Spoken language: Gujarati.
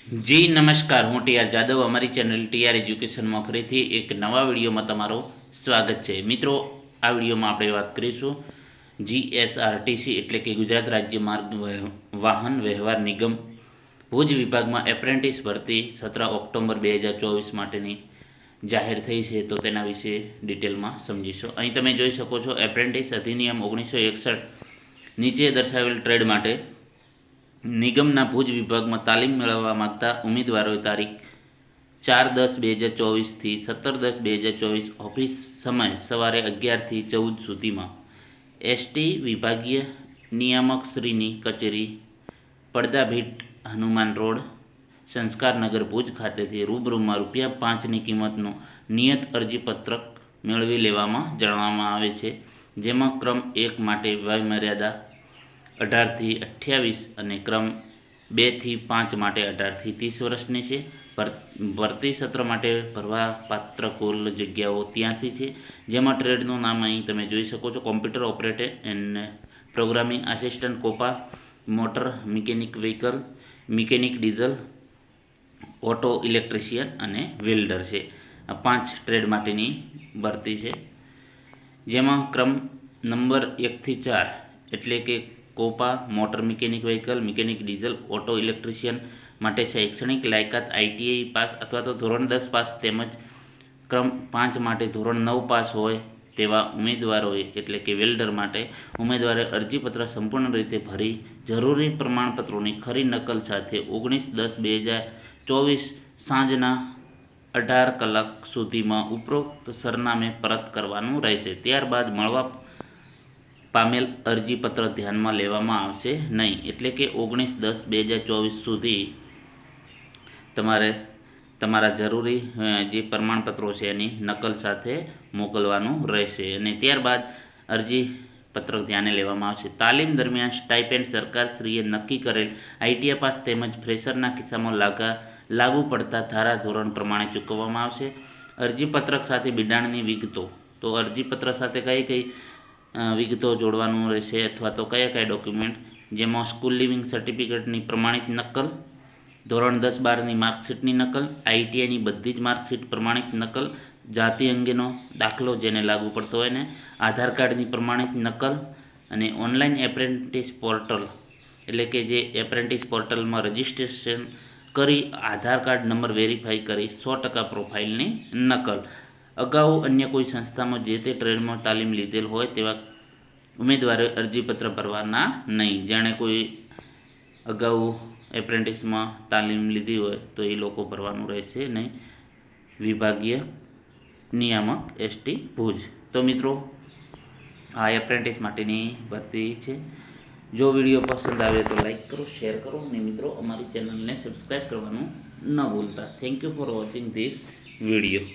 જી નમસ્કાર, હું ટીઆર જાદવ. અમારી ચેનલ ટીઆર એજ્યુકેશનમાં ફરીથી એક નવા વિડીયોમાં તમારું સ્વાગત છે. મિત્રો, આ વિડીયોમાં આપણે વાત કરીશું જીએસઆરટીસી એટલે કે ગુજરાત રાજ્ય માર્ગ વાહન વ્યવહાર નિગમ ભુજ વિભાગમાં એપ્રેન્ટિસ ભરતી 17 ઓક્ટોબર 2024 માટેની જાહેર થઈ છે, તો તેના વિશે ડિટેલમાં સમજીશું. અહીં તમે જોઈ શકો છો એપ્રેન્ટિસ અધિનિયમ 1961 નીચે દર્શાવેલ ટ્રેડ માટે નિગમના ભુજ વિભાગમાં તાલીમ મેળવવા માગતા ઉમેદવારોએ તારીખ 4/10/2024થી 17/10/2024 ઓફિસ સમય સવારે 11 થી 14 સુધીમાં એસટી વિભાગીય નિયામકશ્રીની કચેરી, પડદાભીટ, હનુમાન રોડ, સંસ્કારનગર, ભુજ ખાતેથી રૂબરૂમાં ₹5ની કિંમતનું નિયત અરજીપત્રક મેળવી લેવામાં જણાવવામાં આવે છે. જેમાં ક્રમ 1 માટે વયમર્યાદા 18 થી 28 અને ક્રમ 2 થી 5 માટે 18 થી 30 વર્ષની છે. ભરતી સત્ર માટે ભરવાપાત્ર કુલ જગ્યાઓ 83 છે. જેમાં ટ્રેડનું નામ અહીં તમે જોઈ શકો છો: computer operator and programming assistant, COPA, motor mechanic vehicle, mechanic diesel, auto electrician અને વેલ્ડર છે. આ 5 ટ્રેડ માટેની ભરતી છે. જેમાં ક્રમ નંબર 1 થી 4 એટલે કે COPA, motor mechanic vehicle, mechanic diesel, auto electrician માટે શૈક્ષણિક લાયકાત આઈટીઆઈ પાસ અથવા તો ધોરણ 10 પાસ તેમજ ક્રમ 5 માટે ધોરણ 9 પાસ હોય તેવા ઉમેદવારોએ એટલે કે વેલ્ડર માટે ઉમેદવારે અરજીપત્ર સંપૂર્ણ રીતે ભરી જરૂરી પ્રમાણપત્રોની ખરી નકલ સાથે 19/10/2024 સાંજના 18 કલાક સુધીમાં ઉપરોક્ત સરનામે પરત કરવાનું રહેશે. ત્યારબાદ મળવા પામેલ અરજીપત્ર ધ્યાનમાં લેવામાં આવશે નહીં. એટલે કે 19/10/2024 સુધી તમારે તમારા જરૂરી જે પ્રમાણપત્રો છે એની નકલ સાથે મોકલવાનું રહેશે અને ત્યારબાદ અરજીપત્રક ધ્યાને લેવામાં આવશે. તાલીમ દરમિયાન સ્ટાઇપેન્ડ સરકારશ્રીએ નક્કી કરેલ આઈટીઆઈ પાસ તેમજ ફ્રેશરના કિસ્સામાં લાગુ પડતા ધારાધોરણ પ્રમાણે ચૂકવવામાં આવશે. અરજીપત્રક સાથે બિડાણની વિગતો, તો અરજીપત્ર સાથે કઈ વિગતો જોડવાનું રહેશે અથવા તો કયા ડોક્યુમેન્ટ, જેમાં સ્કૂલ લિવિંગ સર્ટિફિકેટની પ્રમાણિત નકલ, ધોરણ 10-12ની માર્કશીટની નકલ, આઈટીઆઈની બધી જ માર્કશીટ પ્રમાણિત નકલ, જાતિ અંગેનો દાખલો જેને લાગુ પડતો હોય ને, આધાર કાર્ડની પ્રમાણિત નકલ અને ઓનલાઈન એપ્રેન્ટિસ પોર્ટલ એટલે કે જે એપ્રેન્ટિસ પોર્ટલમાં રજિસ્ટ્રેશન કરી આધાર કાર્ડ નંબર વેરીફાઈ કરી 100% પ્રોફાઇલની નકલ. અગાઉ અન્ય કોઈ સંસ્થામાં જે તે ટ્રેડમાં તાલીમ લીધેલ હોય તેવા ઉમેદવારોએ અરજીપત્ર ભરવાના નહીં. જેણે કોઈ અગાઉ એપ્રેન્ટિસમાં તાલીમ લીધી હોય તો એ લોકો ભરવાનું રહેશે નહીં. વિભાગીય નિયામક એસટી ભુજ. તો મિત્રો, આ એપ્રેન્ટિસ માટેની ભરતી છે. જો વિડીયો પસંદ આવે તો લાઈક કરો, શેર કરો અને મિત્રો અમારી ચેનલને સબસ્ક્રાઈબ કરવાનું ન ભૂલતા. Thank you for watching this video.